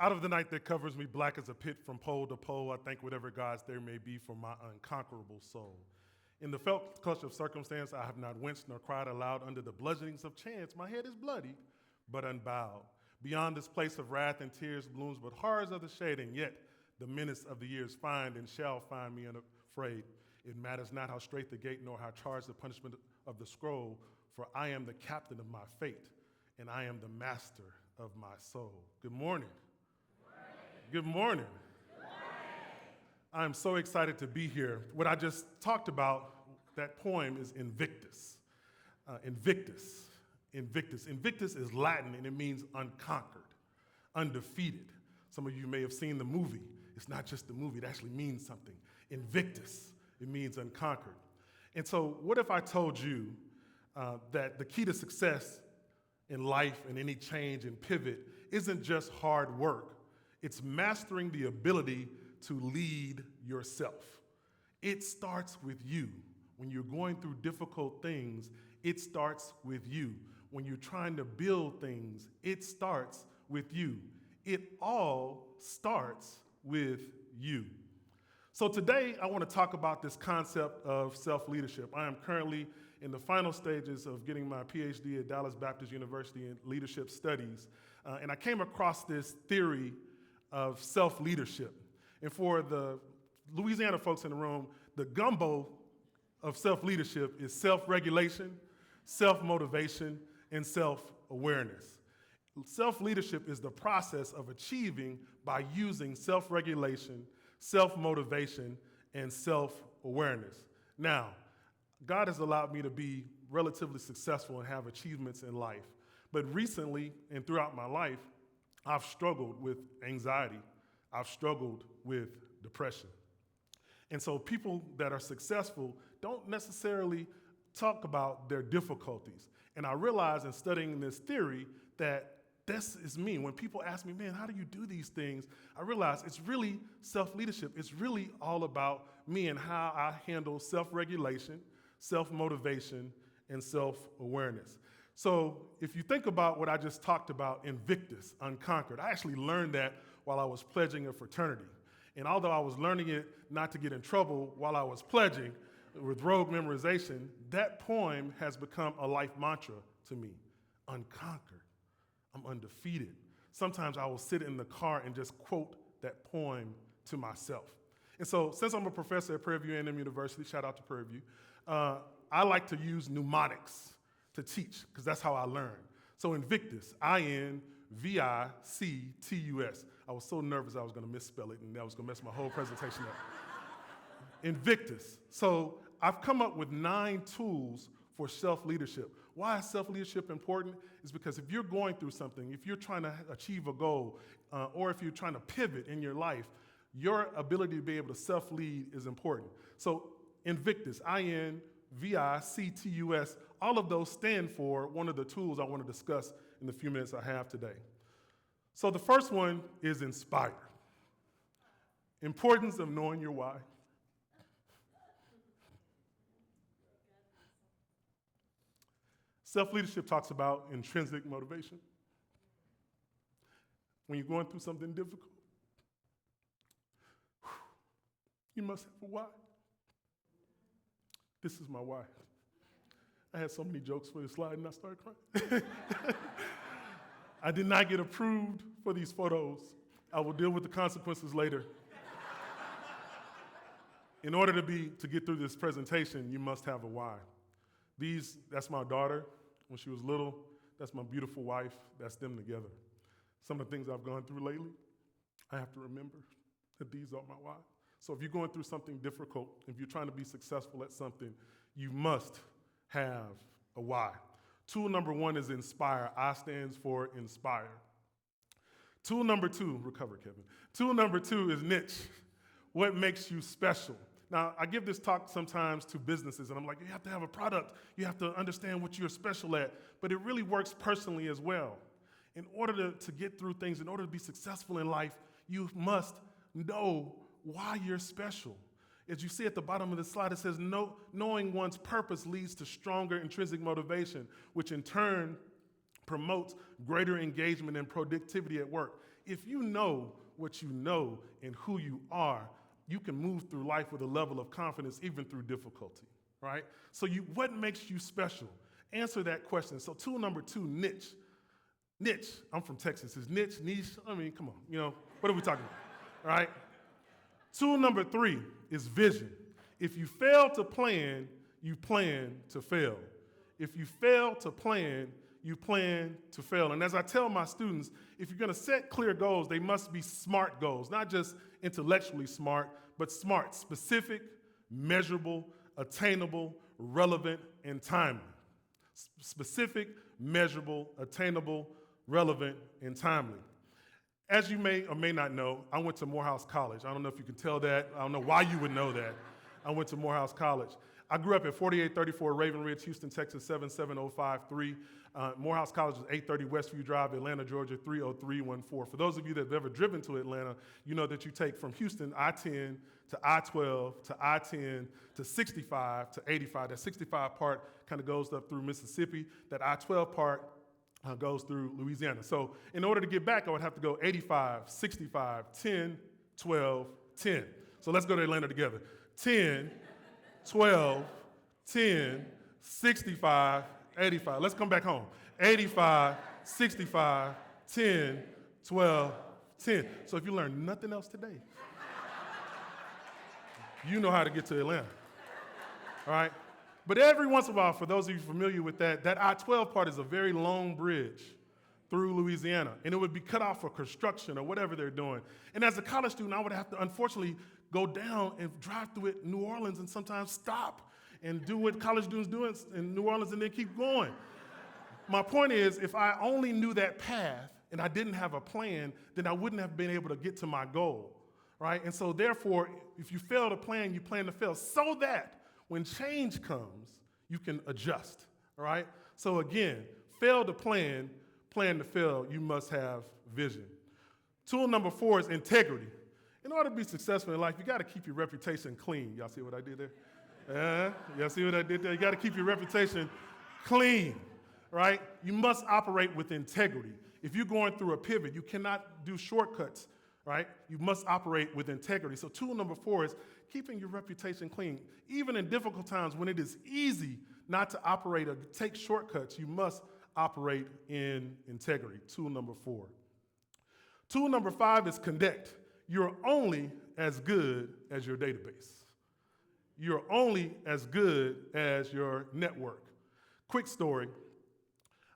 Out of the night that covers me, black as a pit from pole to pole, I thank whatever gods there may be for my unconquerable soul. In the felt clutch of circumstance, I have not winced nor cried aloud under the bludgeonings of chance. My head is bloody, but unbowed. Beyond this place of wrath and tears blooms but horrors of the shade, and yet the menace of the years find and shall find me unafraid. It matters not how straight the gate nor how charged the punishment of the scroll, for I am the captain of my fate, and I am the master of my soul. Good morning. Good morning. I'm so excited to be here. What I just talked about, that poem is Invictus. Invictus. Invictus is Latin and it means unconquered, undefeated. Some of you may have seen the movie. It's not just the movie, it actually means something. Invictus, it means unconquered. And so what if I told you that the key to success in life and any change and pivot isn't just hard work, it's mastering the ability to lead yourself. It starts with you. When you're going through difficult things, it starts with you. When you're trying to build things, it starts with you. It all starts with you. So today, I want to talk about this concept of self-leadership. I am currently in the final stages of getting my PhD at Dallas Baptist University in leadership studies, and I came across this theory of self-leadership. And for the Louisiana folks in the room, the gumbo of self-leadership is self-regulation, self-motivation, and self-awareness. Self-leadership is the process of achieving by using self-regulation, self-motivation, and self-awareness. Now, God has allowed me to be relatively successful and have achievements in life. But recently and throughout my life, I've struggled with anxiety. I've struggled with depression. And so people that are successful don't necessarily talk about their difficulties. And I realized in studying this theory that this is me. When people ask me, man, how do you do these things? I realize it's really self-leadership. It's really all about me and how I handle self-regulation, self-motivation, and self-awareness. So if you think about what I just talked about, Invictus, unconquered, I actually learned that while I was pledging a fraternity. And although I was learning it not to get in trouble while I was pledging with rote memorization, that poem has become a life mantra to me. Unconquered. I'm undefeated. Sometimes I will sit in the car and just quote that poem to myself. And so since I'm a professor at Prairie View A&M University, shout out to Prairie View, I like to use mnemonics to teach, because that's how I learn. So Invictus, I-N-V-I-C-T-U-S. I was so nervous I was going to misspell it, and that was going to mess my whole presentation up. Invictus. So I've come up with 9 tools for self-leadership. Why is self-leadership important? Is because if you're going through something, if you're trying to achieve a goal, or if you're trying to pivot in your life, your ability to be able to self-lead is important. So Invictus, I-N-V-I-C-T-U-S, all of those stand for one of the tools I want to discuss in the few minutes I have today. So the first one is inspire. Importance of knowing your why. Self-leadership talks about intrinsic motivation. When you're going through something difficult, you must have a why. This is my why. I had so many jokes for this slide and I started crying. I did not get approved for these photos. I will deal with the consequences later. In order to get through this presentation, you must have a why. That's my daughter when she was little. That's my beautiful wife. That's them together. Some of the things I've gone through lately, I have to remember that these are my why. So if you're going through something difficult, if you're trying to be successful at something, you must have a why. Tool number 1 is inspire. I stands for inspire. Tool number 2, recover, Kevin. Tool number 2 is niche. What makes you special? Now, I give this talk sometimes to businesses, and I'm like, you have to have a product. You have to understand what you're special at. But it really works personally as well. In order to get through things, in order to be successful in life, you must know why you're special. As you see at the bottom of the slide, it says, knowing one's purpose leads to stronger intrinsic motivation, which in turn promotes greater engagement and productivity at work. If you know what you know and who you are, you can move through life with a level of confidence even through difficulty, right? So what makes you special? Answer that question. So tool number 2, niche. Niche, I'm from Texas. Is niche, niche? I mean, come on, what are we talking about, right? Tool number 3 is vision. If you fail to plan, you plan to fail. If you fail to plan, you plan to fail. And as I tell my students, if you're gonna set clear goals, they must be SMART goals, not just intellectually smart, but smart, specific, measurable, attainable, relevant, and timely. Specific, measurable, attainable, relevant, and timely. As you may or may not know, I went to Morehouse College. I don't know if you can tell that. I don't know why you would know that. I went to Morehouse College. I grew up at 4834 Raven Ridge, Houston, Texas, 77053. Morehouse College is 830 Westview Drive, Atlanta, Georgia, 30314. For those of you that have ever driven to Atlanta, you know that you take from Houston, I-10 to I-12 to I-10 to 65 to 85. That 65 part kind of goes up through Mississippi. That I-12 part goes through Louisiana. So in order to get back, I would have to go 85, 65, 10, 12, 10. So let's go to Atlanta together. 10, 12, 10, 65, 85. Let's come back home. 85, 65, 10, 12, 10. So if you learn nothing else today, you know how to get to Atlanta, all right? But every once in a while, for those of you familiar with that I-12 part is a very long bridge through Louisiana, and it would be cut off for construction or whatever they're doing. And as a college student, I would have to, unfortunately, go down and drive through it in New Orleans and sometimes stop and do what college students do in New Orleans and then keep going. My point is, if I only knew that path and I didn't have a plan, then I wouldn't have been able to get to my goal, right? And so therefore, if you fail to plan, you plan to fail, so that when change comes, you can adjust, all right? So again, fail to plan, plan to fail, you must have vision. Tool number 4 is integrity. In order to be successful in life, you gotta keep your reputation clean. Y'all see what I did there? Y'all see what I did there? You gotta keep your reputation clean, right? You must operate with integrity. If you're going through a pivot, you cannot do shortcuts, right? You must operate with integrity. So tool number 4 is keeping your reputation clean. Even in difficult times when it is easy not to operate or take shortcuts, you must operate in integrity. Tool number 4. Tool number 5 is connect. You're only as good as your database. You're only as good as your network. Quick story.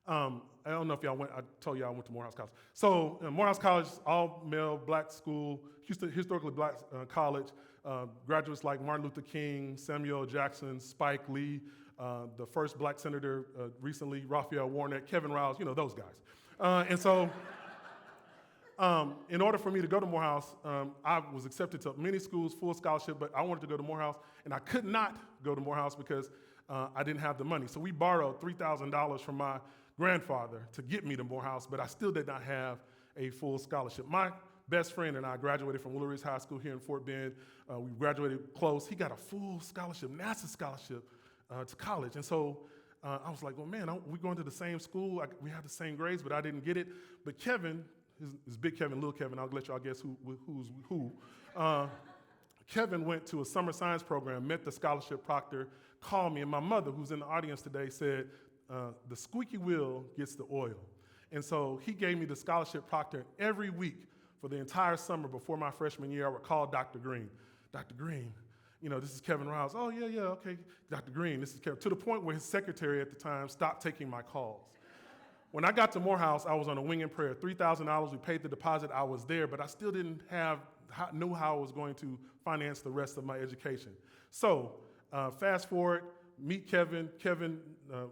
I don't know if y'all went, I told y'all I went to Morehouse College. So Morehouse College, all-male black school, historically black college, graduates like Martin Luther King, Samuel Jackson, Spike Lee, the first black senator recently, Raphael Warnock, Kevin Riles, those guys. And so in order for me to go to Morehouse, I was accepted to many schools, full scholarship, but I wanted to go to Morehouse, and I could not go to Morehouse because I didn't have the money. So we borrowed $3,000 from my grandfather to get me to Morehouse, but I still did not have a full scholarship. My best friend and I graduated from Willow Ridge High School here in Fort Bend. We graduated close. He got a full scholarship, NASA scholarship to college. And so I was like, well, man, we're going to the same school. We have the same grades, but I didn't get it. But Kevin, is Big Kevin, Little Kevin, I'll let y'all guess who's who. Kevin went to a summer science program, met the scholarship proctor, called me, and my mother, who's in the audience today, said, the squeaky wheel gets the oil. And so he gave me the scholarship proctor every week for the entire summer before my freshman year. I would call Dr. Green. Dr. Green, this is Kevin Riles. Oh, yeah, okay. Dr. Green, this is Kevin. To the point where his secretary at the time stopped taking my calls. When I got to Morehouse, I was on a wing and prayer. $3,000, we paid the deposit, I was there, but I still didn't know how I was going to finance the rest of my education. So fast forward, meet Kevin. Kevin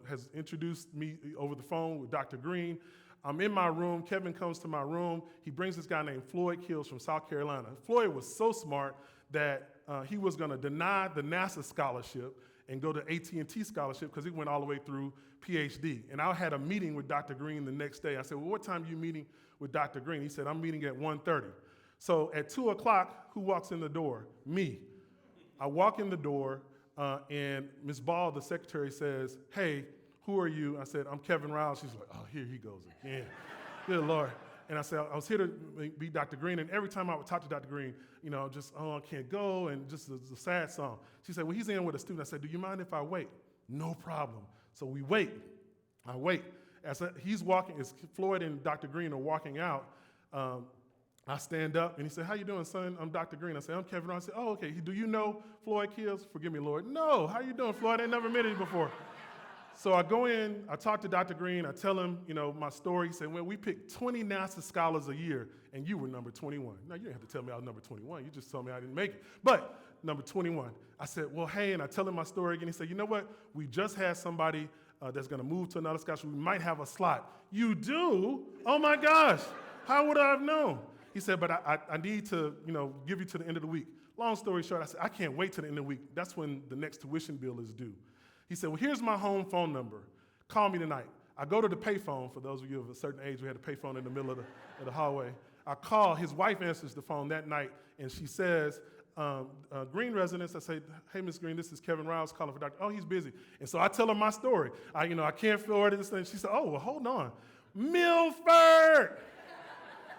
has introduced me over the phone with Dr. Green. I'm in my room. Kevin comes to my room. He brings this guy named Floyd Kills from South Carolina. Floyd was so smart that he was going to deny the NASA scholarship and go to AT&T scholarship because he went all the way through PhD. And I had a meeting with Dr. Green the next day. I said, well, what time are you meeting with Dr. Green? He said, I'm meeting at 1:30. So at 2 o'clock, who walks in the door? Me. I walk in the door, and Ms. Ball, the secretary, says, hey, who are you? I said, I'm Kevin Riles. She's like, oh, here he goes again. Good Lord. And I said, I was here to be Dr. Green, and every time I would talk to Dr. Green, just, I can't go, and just a sad song. She said, well, he's in with a student. I said, do you mind if I wait? No problem. So we wait. I wait. He's walking, as Floyd and Dr. Green are walking out, I stand up, and he said, how you doing, son? I'm Dr. Green. I said, I'm Kevin. I said, oh, okay. Do you know Floyd Kills? Forgive me, Lord. No. How you doing, Floyd? I ain't never met you before. So I go in, I talk to Dr. Green, I tell him, my story. He said, well, we pick 20 NASA scholars a year, and you were number 21. Now, you didn't have to tell me I was number 21. You just told me I didn't make it. But number 21. I said, well, hey, and I tell him my story again. He said, you know what? We just had somebody that's going to move to another scholarship. We might have a slot. You do? Oh, my gosh. How would I have known? He said, but I need to, give you to the end of the week. Long story short, I said, I can't wait to the end of the week. That's when the next tuition bill is due. He said, well, here's my home phone number. Call me tonight. I go to the payphone. For those of you of a certain age, we had a payphone in the middle of the hallway. I call. His wife answers the phone that night, and she says, Green residence. I say, hey, Miss Green, this is Kevin Riles calling for Dr. Oh, he's busy. And so I tell her my story. I can't afford this thing. She said, oh, well, hold on. Milford!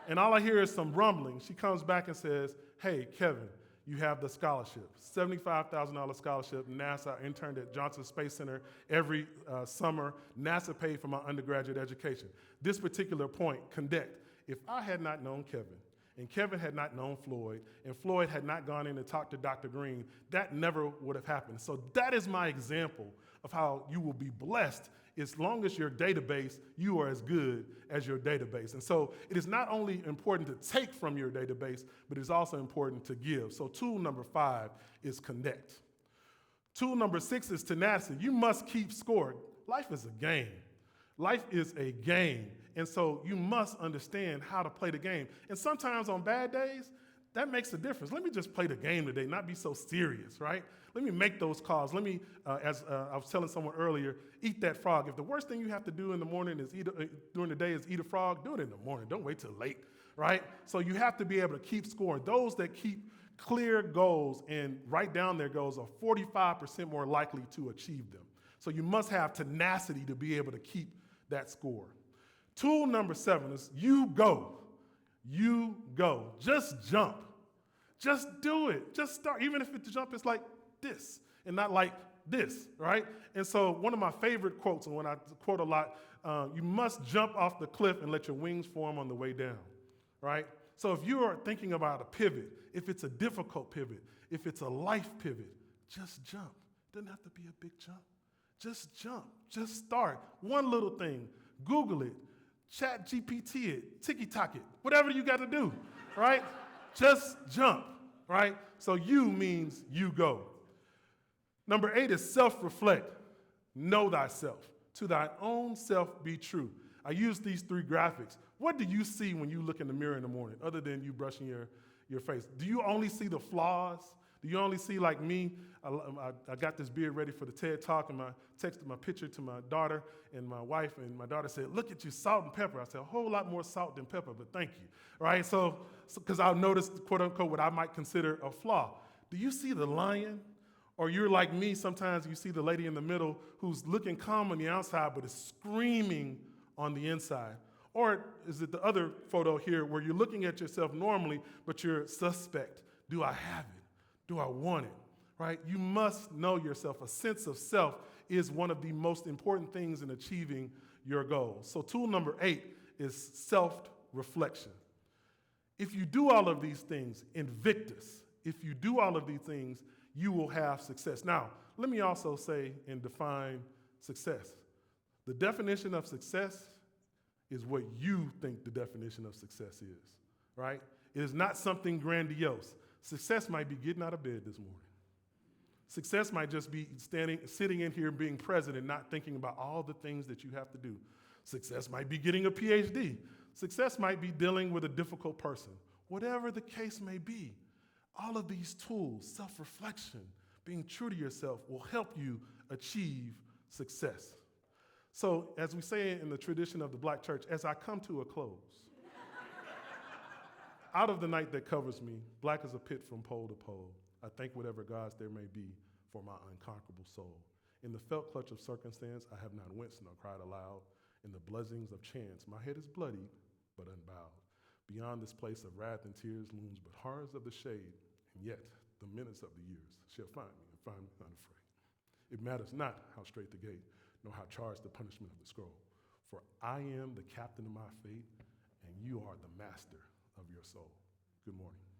And all I hear is some rumbling. She comes back and says, hey, Kevin, you have the scholarship, $75,000 scholarship. NASA interned at Johnson Space Center every summer. NASA paid for my undergraduate education. This particular point, conduct. If I had not known Kevin, and Kevin had not known Floyd, and Floyd had not gone in and talked to Dr. Green, that never would have happened. So that is my example of how you will be blessed as long as your database, you are as good as your database. And so it is not only important to take from your database, but it's also important to give. So tool number 5 is connect. Tool number 6 is tenacity. You must keep score. Life is a game. Life is a game. And so you must understand how to play the game. And sometimes on bad days, that makes a difference. Let me just play the game today, not be so serious, right? Let me make those calls. Let me, as I was telling someone earlier, eat that frog. If the worst thing you have to do in the morning is during the day is eat a frog, do it in the morning. Don't wait till late, right? So you have to be able to keep scoring. Those that keep clear goals and write down their goals are 45% more likely to achieve them. So you must have tenacity to be able to keep that score. Tool number 7 is you go. You go. Just jump. Just do it. Just start. Even if the jump is like this and not like this, right? And so one of my favorite quotes, and when I quote a lot, you must jump off the cliff and let your wings form on the way down, right? So if you are thinking about a pivot, if it's a difficult pivot, if it's a life pivot, just jump. It doesn't have to be a big jump. Just jump. Just start. One little thing. Google it. Chat GPT it. Tiki-Tok it. Whatever you got to do, right? Just jump, right? So you means you go. Number 8 is self-reflect. Know thyself. To thy own self be true. I use these 3 graphics. What do you see when you look in the mirror in the morning, other than you brushing your face? Do you only see the flaws? Do you only see, like me, I got this beard ready for the TED Talk, and I texted my picture to my daughter and my wife, and my daughter said, look at you, salt and pepper. I said, a whole lot more salt than pepper, but thank you, right? So because I'll notice, quote unquote, what I might consider a flaw. Do you see the lion? Or you're like me, sometimes you see the lady in the middle who's looking calm on the outside, but is screaming on the inside. Or is it the other photo here where you're looking at yourself normally, but you're suspect? Do I have it? Do I want it? Right? You must know yourself. A sense of self is one of the most important things in achieving your goals. So tool number 8 is self-reflection. If you do all of these things, INVICTUS, if you do all of these things, you will have success. Now, let me also say and define success. The definition of success is what you think the definition of success is, right? It is not something grandiose. Success might be getting out of bed this morning. Success might just be sitting in here being present and not thinking about all the things that you have to do. Success might be getting a PhD. Success might be dealing with a difficult person. Whatever the case may be, all of these tools, self-reflection, being true to yourself, will help you achieve success. So, as we say in the tradition of the Black church, as I come to a close, out of the night that covers me, black as a pit from pole to pole, I thank whatever gods there may be for my unconquerable soul. In the felt clutch of circumstance, I have not winced nor cried aloud. In the bludgeonings of chance, my head is bloodied, but unbowed. Beyond this place of wrath and tears looms but horrors of the shade, and yet the minutes of the years shall find me and find me unafraid. It matters not how straight the gate, nor how charged the punishment of the scroll, for I am the captain of my fate, and you are the master of your soul. Good morning.